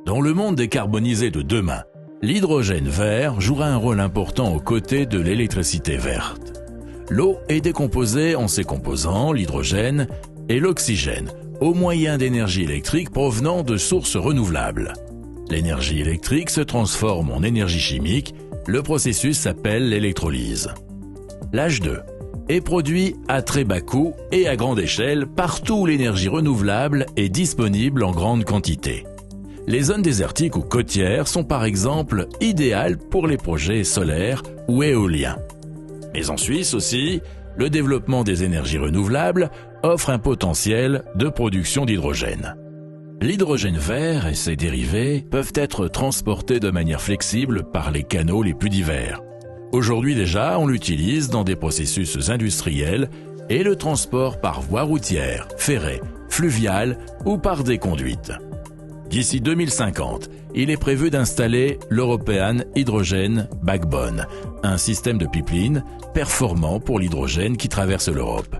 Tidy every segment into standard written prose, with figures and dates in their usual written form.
Dans le monde décarbonisé de demain, l'hydrogène vert jouera un rôle important aux côtés de l'électricité verte. L'eau est décomposée en ses composants, l'hydrogène et l'oxygène, au moyen d'énergie électrique provenant de sources renouvelables. L'énergie électrique se transforme en énergie chimique, le processus s'appelle l'électrolyse. L'H2 est produit à très bas coût et à grande échelle partout où l'énergie renouvelable est disponible en grande quantité. Les zones désertiques ou côtières sont par exemple idéales pour les projets solaires ou éoliens. Mais en Suisse aussi, le développement des énergies renouvelables offre un potentiel de production d'hydrogène. L'hydrogène vert et ses dérivés peuvent être transportés de manière flexible par les canaux les plus divers. Aujourd'hui déjà, on l'utilise dans des processus industriels et le transport par voie routière, ferrée, fluviale ou par des conduites. D'ici 2050, il est prévu d'installer l'European Hydrogen Backbone, un système de pipeline performant pour l'hydrogène qui traverse l'Europe.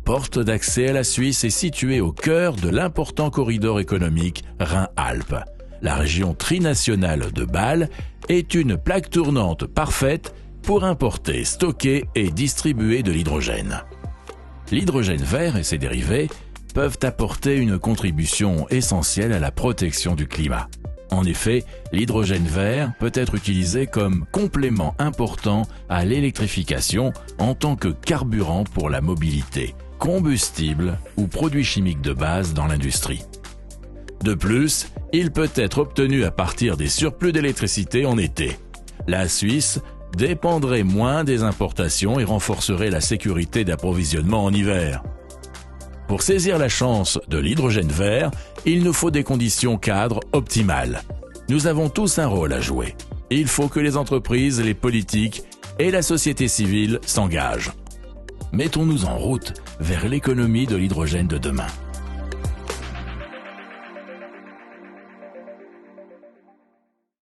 Porte d'accès à la Suisse est située au cœur de l'important corridor économique Rhin-Alpes. La région trinationale de Bâle est une plaque tournante parfaite pour importer, stocker et distribuer de l'hydrogène. L'hydrogène vert et ses dérivés peuvent apporter une contribution essentielle à la protection du climat. En effet, l'hydrogène vert peut être utilisé comme complément important à l'électrification en tant que carburant pour la mobilité, combustible ou produit chimique de base dans l'industrie. De plus, il peut être obtenu à partir des surplus d'électricité en été. La Suisse dépendrait moins des importations et renforcerait la sécurité d'approvisionnement en hiver. Pour saisir la chance de l'hydrogène vert, il nous faut des conditions cadres optimales. Nous avons tous un rôle à jouer. Il faut que les entreprises, les politiques et la société civile s'engagent. Mettons-nous en route vers l'économie de l'hydrogène de demain.